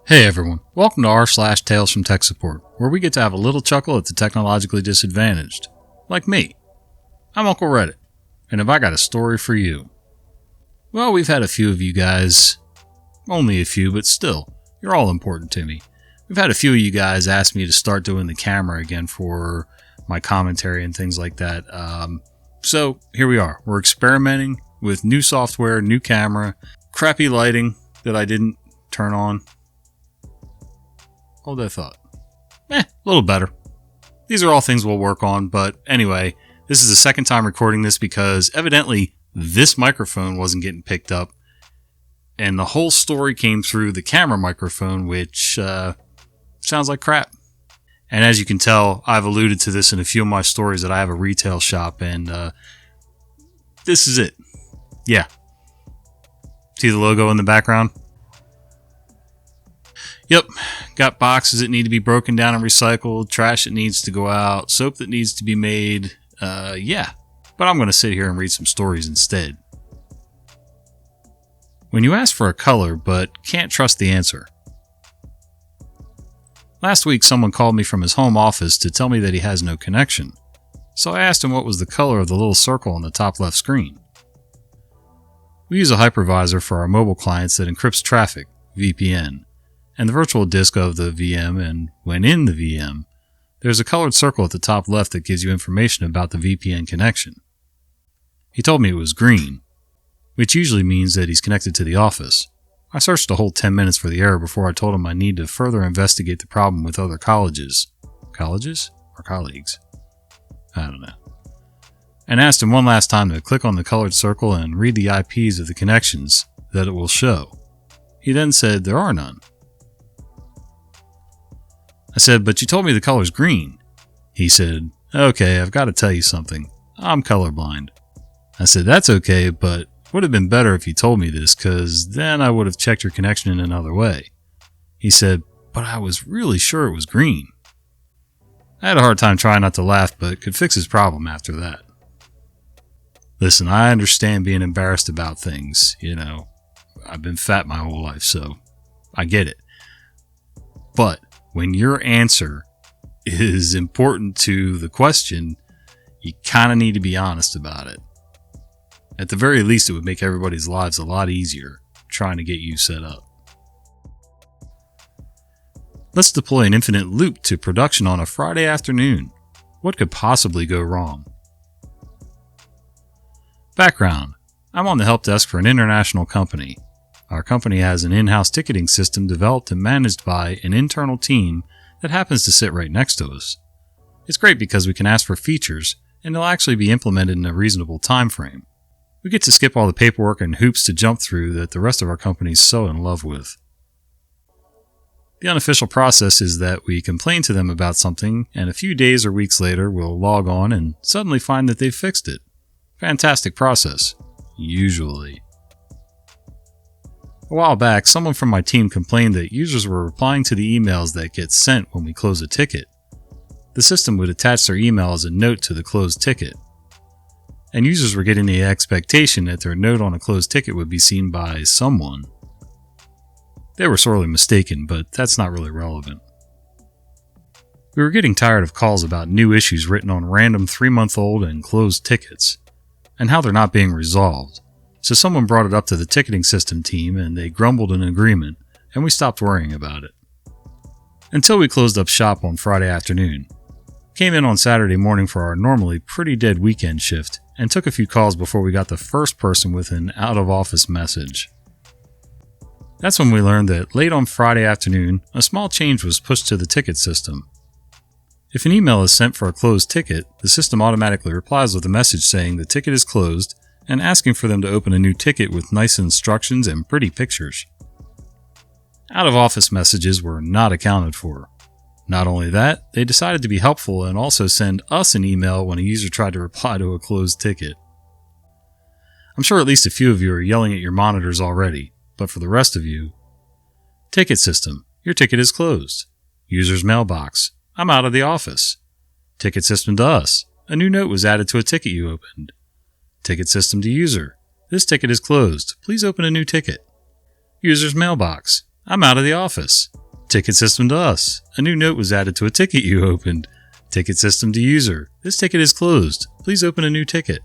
Hey everyone, welcome to r/Tales from Tech Support, where we get to have a little chuckle at the technologically disadvantaged. Like me. I'm Uncle Reddit, and have I got a story for you. Well, we've had a few of you guys, only a few, but still, you're all important to me. We've had a few of you guys ask me to start doing the camera again for my commentary and things like that. So here we are. We're experimenting with new software, new camera, crappy lighting that I didn't turn on. Hold that thought. A little better. These are all things we'll work on, but anyway, this is the second time recording this because evidently this microphone wasn't getting picked up, and the whole story came through the camera microphone, which sounds like crap. And as you can tell, I've alluded to this in a few of my stories that I have a retail shop, and this is it. Yeah. See the logo in the background? Yep, got boxes that need to be broken down and recycled, trash that needs to go out, soap that needs to be made. Yeah, but I'm going to sit here and read some stories instead. When you ask for a color but can't trust the answer. Last week someone called me from his home office to tell me that he has no connection, so I asked him what was the color of the little circle on the top left screen. We use a hypervisor for our mobile clients that encrypts traffic, VPN, and the virtual disk of the VM, and when in the VM, there's a colored circle at the top left that gives you information about the VPN connection. He told me it was green, which usually means that he's connected to the office. I searched a whole 10 minutes for the error before I told him I need to further investigate the problem with other colleges. Colleges? Or colleagues? I don't know. And asked him one last time to click on the colored circle and read the IPs of the connections that it will show. He then said there are none. I said, but you told me the color's green. He said, okay, I've got to tell you something. I'm colorblind. I said, that's okay, but would have been better if you told me this, because then I would have checked your connection in another way. He said, but I was really sure it was green. I had a hard time trying not to laugh, but could fix his problem after that. Listen, I understand being embarrassed about things. You know, I've been fat my whole life, so I get it. But when your answer is important to the question, you kind of need to be honest about it. At the very least, it would make everybody's lives a lot easier trying to get you set up. Let's deploy an infinite loop to production on a Friday afternoon. What could possibly go wrong? Background. I'm on the help desk for an international company. Our company has an in-house ticketing system developed and managed by an internal team that happens to sit right next to us. It's great because we can ask for features and they'll actually be implemented in a reasonable time frame. We get to skip all the paperwork and hoops to jump through that the rest of our company is so in love with. The unofficial process is that we complain to them about something, and a few days or weeks later we'll log on and suddenly find that they've fixed it. Fantastic process. Usually. A while back, someone from my team complained that users were replying to the emails that get sent when we close a ticket. The system would attach their email as a note to the closed ticket. And users were getting the expectation that their note on a closed ticket would be seen by someone. They were sorely mistaken, but that's not really relevant. We were getting tired of calls about new issues written on random 3-month-old and closed tickets, and how they're not being resolved. So someone brought it up to the ticketing system team and they grumbled an agreement, and we stopped worrying about it. Until we closed up shop on Friday afternoon. Came in on Saturday morning for our normally pretty dead weekend shift and took a few calls before we got the first person with an out-of-office message. That's when we learned that late on Friday afternoon, a small change was pushed to the ticket system. If an email is sent for a closed ticket, the system automatically replies with a message saying the ticket is closed and asking for them to open a new ticket with nice instructions and pretty pictures. Out-of-office messages were not accounted for. Not only that, they decided to be helpful and also send us an email when a user tried to reply to a closed ticket. I'm sure at least a few of you are yelling at your monitors already, but for the rest of you, ticket system, your ticket is closed. User's mailbox, I'm out of the office. Ticket system to us, a new note was added to a ticket you opened. Ticket system to user, this ticket is closed, please open a new ticket. User's mailbox, I'm out of the office. Ticket system to us. A new note was added to a ticket you opened. Ticket system to user. This ticket is closed. Please open a new ticket.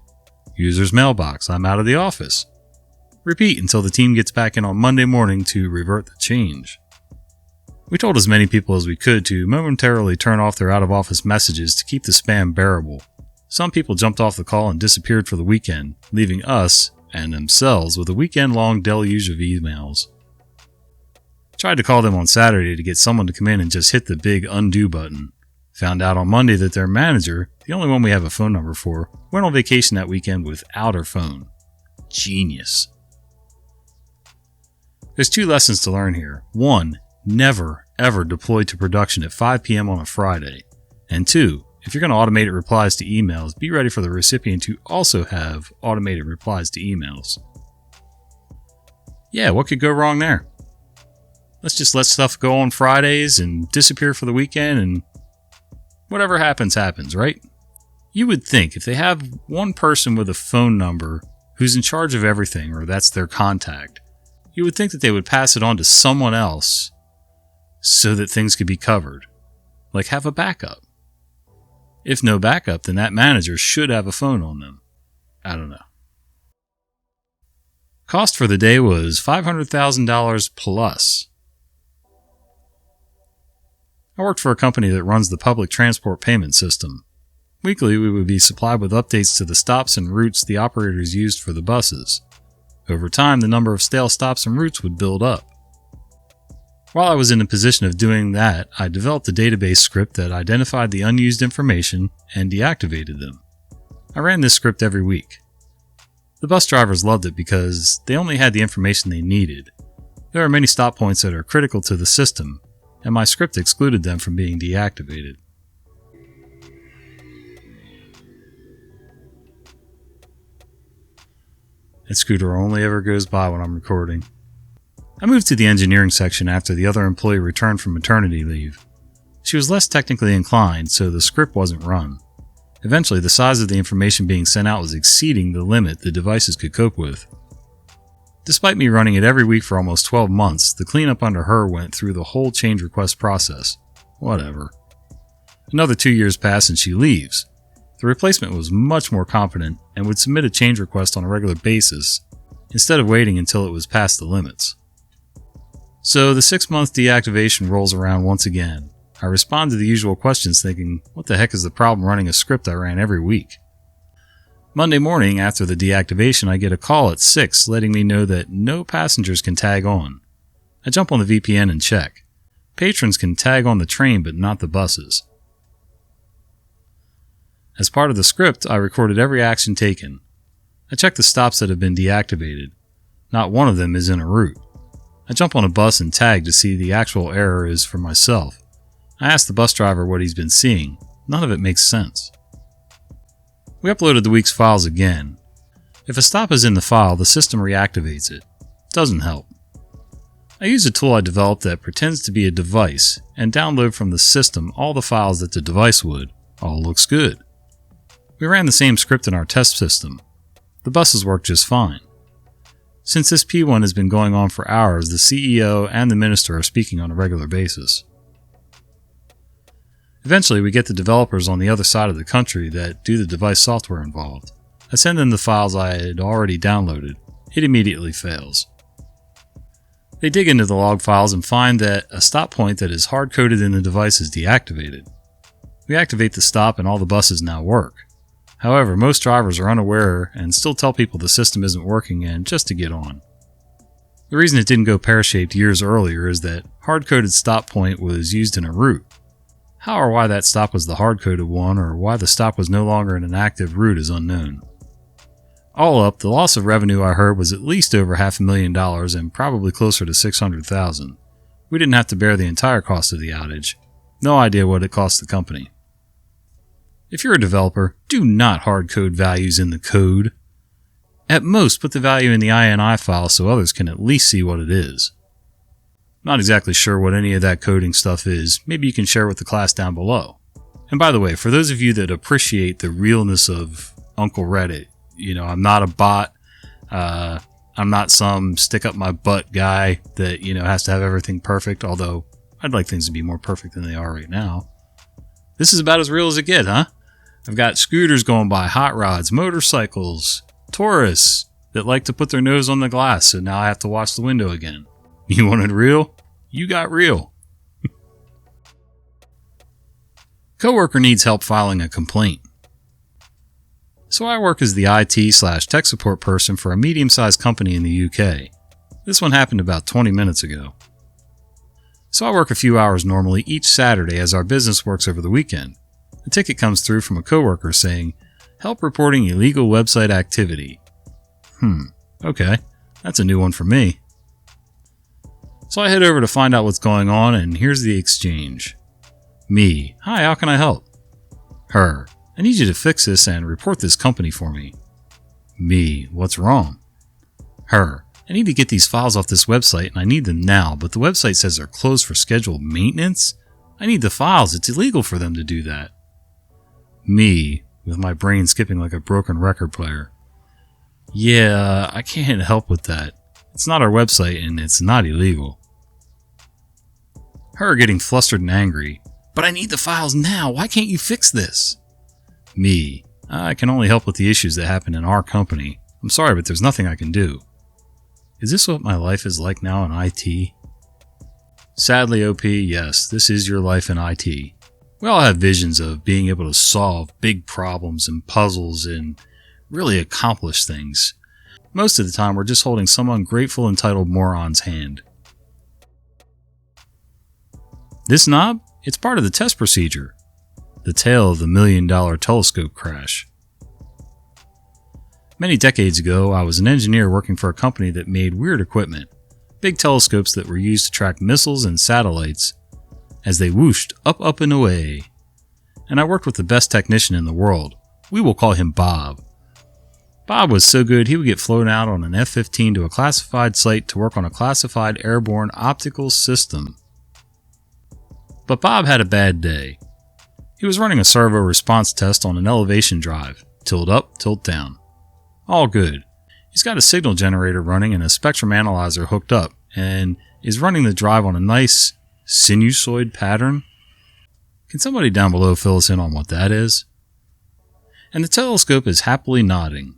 User's mailbox. I'm out of the office. Repeat until the team gets back in on Monday morning to revert the change. We told as many people as we could to momentarily turn off their out-of-office messages to keep the spam bearable. Some people jumped off the call and disappeared for the weekend, leaving us and themselves with a weekend-long deluge of emails. Tried to call them on Saturday to get someone to come in and just hit the big undo button. Found out on Monday that their manager, the only one we have a phone number for, went on vacation that weekend without her phone. Genius. There's 2 lessons to learn here. 1, never, ever deploy to production at 5 p.m. on a Friday. And 2, if you're going to automate replies to emails, be ready for the recipient to also have automated replies to emails. Yeah, what could go wrong there? Let's just let stuff go on Fridays and disappear for the weekend, and whatever happens, happens, right? You would think if they have one person with a phone number who's in charge of everything, or that's their contact, you would think that they would pass it on to someone else so that things could be covered. Like have a backup. If no backup, then that manager should have a phone on them. I don't know. Cost for the day was $500,000 plus. I worked for a company that runs the public transport payment system. Weekly, we would be supplied with updates to the stops and routes the operators used for the buses. Over time, the number of stale stops and routes would build up. While I was in the position of doing that, I developed a database script that identified the unused information and deactivated them. I ran this script every week. The bus drivers loved it because they only had the information they needed. There are many stop points that are critical to the system, and my script excluded them from being deactivated. That scooter only ever goes by when I'm recording. I moved to the engineering section after the other employee returned from maternity leave. She was less technically inclined, so the script wasn't run. Eventually, the size of the information being sent out was exceeding the limit the devices could cope with. Despite me running it every week for almost 12 months, the cleanup under her went through the whole change request process. Whatever. Another 2 years pass and she leaves. The replacement was much more competent and would submit a change request on a regular basis, instead of waiting until it was past the limits. So the 6-month deactivation rolls around once again. I respond to the usual questions thinking, what the heck is the problem running a script I ran every week? Monday morning, after the deactivation, I get a call at 6 letting me know that no passengers can tag on. I jump on the VPN and check. Patrons can tag on the train but not the buses. As part of the script, I recorded every action taken. I check the stops that have been deactivated. Not one of them is in a route. I jump on a bus and tag to see the actual error is for myself. I ask the bus driver what he's been seeing. None of it makes sense. We uploaded the week's files again. If a stop is in the file, the system reactivates it. Doesn't help. I use a tool I developed that pretends to be a device and download from the system all the files that the device would. All looks good. We ran the same script in our test system. The buses work just fine. Since this P1 has been going on for hours, the CEO and the minister are speaking on a regular basis. Eventually, we get the developers on the other side of the country that do the device software involved. I send them the files I had already downloaded. It immediately fails. They dig into the log files and find that a stop point that is hard-coded in the device is deactivated. We activate the stop and all the buses now work. However, most drivers are unaware and still tell people the system isn't working and just to get on. The reason it didn't go pear-shaped years earlier is that hard-coded stop point was used in a route. How or why that stop was the hard-coded one or why the stop was no longer in an active route is unknown. All up, the loss of revenue I heard was at least over $500,000 and probably closer to $600,000. We didn't have to bear the entire cost of the outage. No idea what it cost the company. If you're a developer, do not hard-code values in the code. At most, put the value in the INI file so others can at least see what it is. Not exactly sure what any of that coding stuff is. Maybe you can share with the class down below. And by the way, for those of you that appreciate the realness of Uncle Reddit, I'm not a bot. I'm I'm not some stick up my butt guy that, has to have everything perfect, although I'd like things to be more perfect than they are right now. This is about as real as it gets, huh? I've got scooters going by, hot rods, motorcycles, tourists that like to put their nose on the glass, so now I have to watch the window again. You wanted real? You got real. Coworker needs help filing a complaint. So I work as the IT/tech support person for a medium-sized company in the UK. This one happened about 20 minutes ago. So I work a few hours normally each Saturday as our business works over the weekend. A ticket comes through from a coworker saying, "Help reporting illegal website activity." Okay, that's a new one for me. So I head over to find out what's going on, and here's the exchange. Me: "Hi, how can I help?" Her: "I need you to fix this and report this company for me." Me: "What's wrong?" Her: "I need to get these files off this website and I need them now, but the website says they're closed for scheduled maintenance. I need the files. It's illegal for them to do that." Me, with my brain skipping like a broken record player: "Yeah, I can't help with that. It's not our website and it's not illegal." Her, getting flustered and angry: "But I need the files now. Why can't you fix this?" Me: "I can only help with the issues that happen in our company. I'm sorry, but there's nothing I can do." Is this what my life is like now in IT? Sadly, OP, yes, this is your life in IT. We all have visions of being able to solve big problems and puzzles and really accomplish things. Most of the time, we're just holding some ungrateful, entitled moron's hand. This knob? It's part of the test procedure. The tale of the $1 million telescope crash. Many decades ago, I was an engineer working for a company that made weird equipment, big telescopes that were used to track missiles and satellites as they whooshed up, up, and away. And I worked with the best technician in the world. We will call him Bob. Bob was so good he would get flown out on an F-15 to a classified site to work on a classified airborne optical system. But Bob had a bad day. He was running a servo response test on an elevation drive, tilt up, tilt down. All good. He's got a signal generator running and a spectrum analyzer hooked up, and is running the drive on a nice sinusoid pattern. Can somebody down below fill us in on what that is? And the telescope is happily nodding.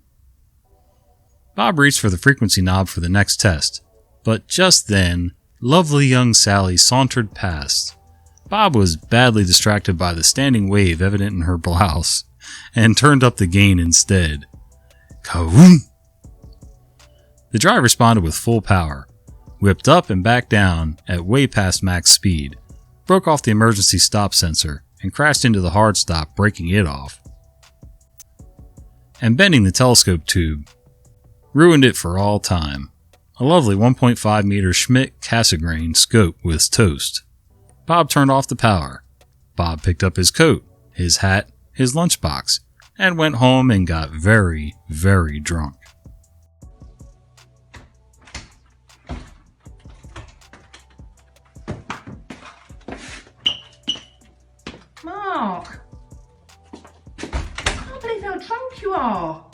Bob reached for the frequency knob for the next test, but just then, lovely young Sally sauntered past. Bob was badly distracted by the standing wave evident in her blouse, and turned up the gain instead. Kawoom! The drive responded with full power, whipped up and back down at way past max speed, broke off the emergency stop sensor, and crashed into the hard stop, breaking it off. And bending the telescope tube. Ruined it for all time. A lovely 1.5 meter Schmidt-Cassegrain scope was toast. Bob turned off the power. Bob picked up his coat, his hat, his lunchbox, and went home and got very, very drunk. Mark! I can't believe how drunk you are.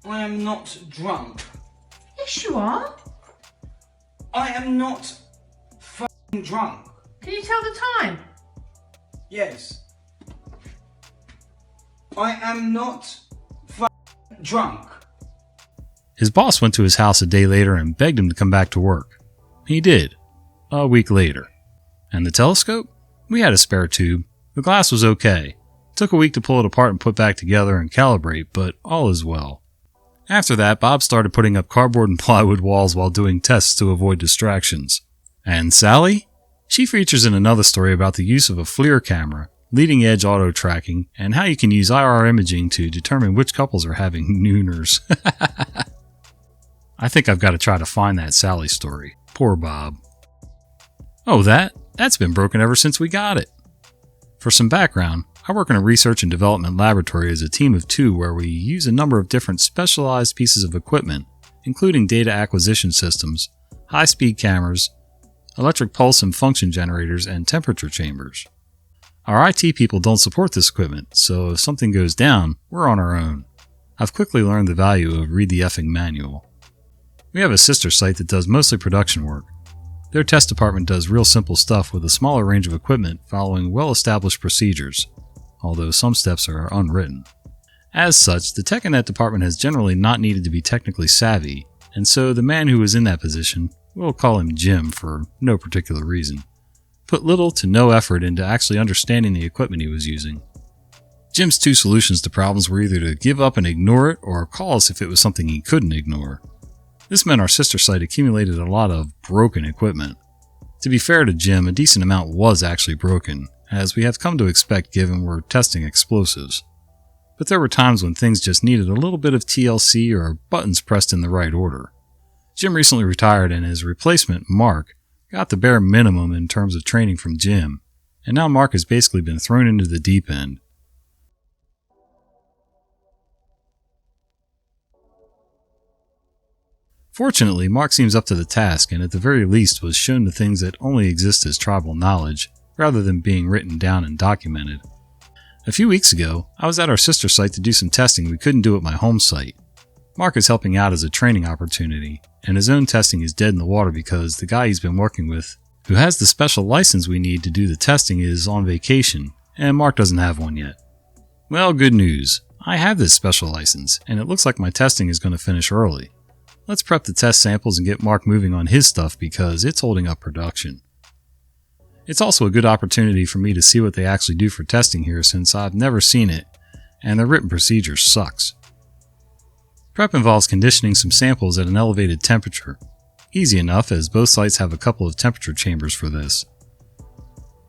I am not drunk. Yes, you are. I am not f***ing drunk. Can you tell the time? Yes. I am not f***ing drunk. His boss went to his house a day later and begged him to come back to work. He did. A week later. And the telescope? We had a spare tube. The glass was okay. Took a week to pull it apart and put back together and calibrate, but all is well. After that, Bob started putting up cardboard and plywood walls while doing tests to avoid distractions. And Sally? She features in another story about the use of a FLIR camera, leading-edge auto tracking, and how you can use IR imaging to determine which couples are having nooners. I think I've got to try to find that Sally story. Poor Bob. Oh, that's been broken ever since we got it. For some background, I work in a research and development laboratory as a team of 2 where we use a number of different specialized pieces of equipment, including data acquisition systems, high-speed cameras, electric pulse and function generators, and temperature chambers. Our IT people don't support this equipment, so if something goes down, we're on our own. I've quickly learned the value of read the effing manual. We have a sister site that does mostly production work. Their test department does real simple stuff with a smaller range of equipment following well-established procedures, although some steps are unwritten. As such, the tech in that department has generally not needed to be technically savvy, and so the man who was in that position, we'll call him Jim for no particular reason, put little to no effort into actually understanding the equipment he was using. Jim's two solutions to problems were either to give up and ignore it, or call us if it was something he couldn't ignore. This meant our sister site accumulated a lot of broken equipment. To be fair to Jim, a decent amount was actually broken, as we have come to expect given we're testing explosives. But there were times when things just needed a little bit of TLC or buttons pressed in the right order. Jim recently retired and his replacement, Mark, got the bare minimum in terms of training from Jim, and now Mark has basically been thrown into the deep end. Fortunately, Mark seems up to the task and at the very least was shown the things that only exist as tribal knowledge, rather than being written down and documented. A few weeks ago, I was at our sister site to do some testing we couldn't do at my home site. Mark is helping out as a training opportunity, and his own testing is dead in the water because the guy he's been working with, who has the special license we need to do the testing, is on vacation, and Mark doesn't have one yet. Well, good news. I have this special license, and it looks like my testing is going to finish early. Let's prep the test samples and get Mark moving on his stuff because it's holding up production. It's also a good opportunity for me to see what they actually do for testing here since I've never seen it, and their written procedure sucks. Prep involves conditioning some samples at an elevated temperature. Easy enough as both sites have a couple of temperature chambers for this.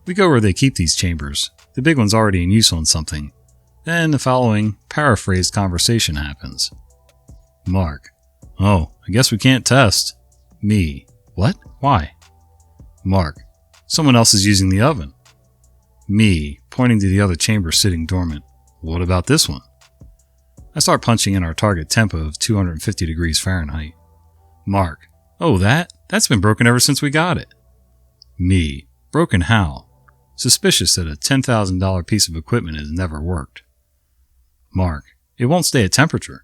We go where they keep these chambers, the big one's already in use on something. Then the following paraphrased conversation happens. Mark: "Oh, I guess we can't test." Me: "What? Why?" Mark: "Someone else is using the oven." Me, pointing to the other chamber sitting dormant: "What about this one?" I start punching in our target temp of 250 degrees Fahrenheit. Mark: "Oh, that's been broken ever since we got it." Me: "Broken how?" Suspicious that a $10,000 piece of equipment has never worked. Mark: "It won't stay at temperature."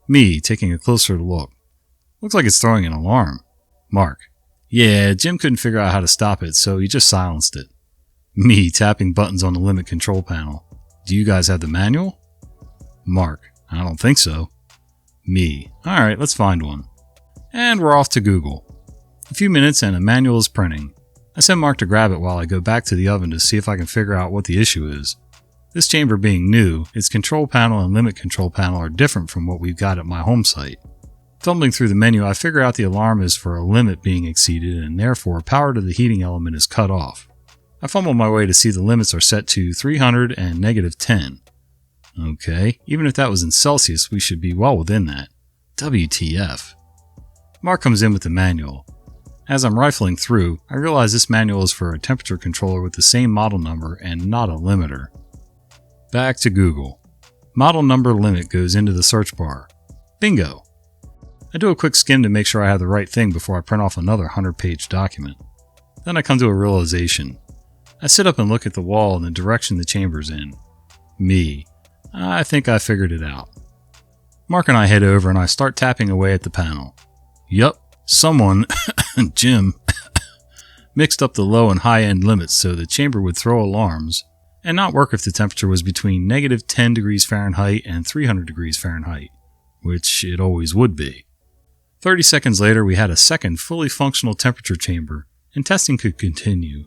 Me, taking a closer look: "Looks like it's throwing an alarm." Mark: "Yeah, Jim couldn't figure out how to stop it, so he just silenced it." Me, tapping buttons on the limit control panel: "Do you guys have the manual?" Mark: "I don't think so." Me: "Alright, let's find one." And we're off to Google. A few minutes and a manual is printing. I send Mark to grab it while I go back to the oven to see if I can figure out what the issue is. This chamber being new, its control panel and limit control panel are different from what we've got at my home site. Fumbling through the menu, I figure out the alarm is for a limit being exceeded and therefore power to the heating element is cut off. I fumble my way to see the limits are set to 300 and -10. Okay, even if that was in Celsius, we should be well within that. WTF. Mark comes in with the manual. As I'm rifling through, I realize this manual is for a temperature controller with the same model number and not a limiter. Back to Google. Model number limit goes into the search bar. Bingo! I do a quick skim to make sure I have the right thing before I print off another 100-page document. Then I come to a realization. I sit up and look at the wall in the direction the chamber's in. Me: "I think I figured it out." Mark and I head over and I start tapping away at the panel. Yup, someone, Jim, mixed up the low and high end limits so the chamber would throw alarms and not work if the temperature was between -10 degrees Fahrenheit and 300 degrees Fahrenheit, which it always would be. 30 seconds later, we had a second fully functional temperature chamber, and testing could continue.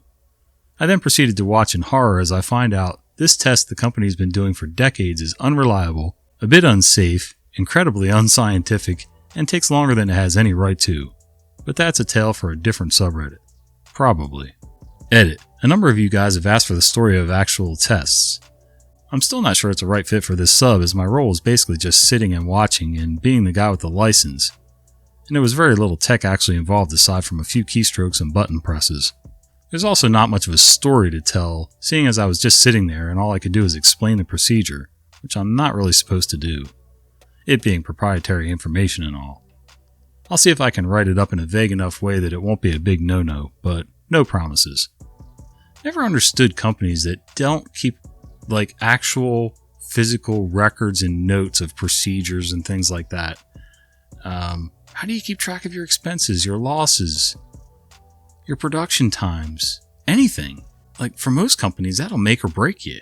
I then proceeded to watch in horror as I find out this test the company's been doing for decades is unreliable, a bit unsafe, incredibly unscientific, and takes longer than it has any right to. But that's a tale for a different subreddit. Probably. Edit. A number of you guys have asked for the story of actual tests. I'm still not sure it's a right fit for this sub as my role is basically just sitting and watching and being the guy with the license. And there was very little tech actually involved aside from a few keystrokes and button presses. There's also not much of a story to tell, seeing as I was just sitting there and all I could do is explain the procedure, which I'm not really supposed to do. It being proprietary information and all. I'll see if I can write it up in a vague enough way that it won't be a big no-no, but no promises. Never understood companies that don't keep actual physical records and notes of procedures and things like that. How do you keep track of your expenses, your losses, your production times, anything? Like, for most companies, that'll make or break you.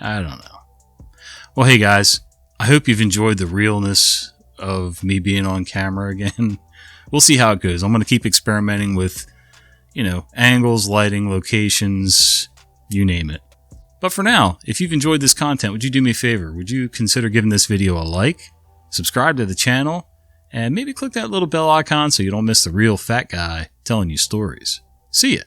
I don't know. Well, hey guys, I hope you've enjoyed the realness of me being on camera again. We'll see how it goes. I'm going to keep experimenting with, angles, lighting, locations, you name it. But for now, if you've enjoyed this content, would you do me a favor? Would you consider giving this video a like, subscribe to the channel, and maybe click that little bell icon so you don't miss the real fat guy telling you stories. See ya.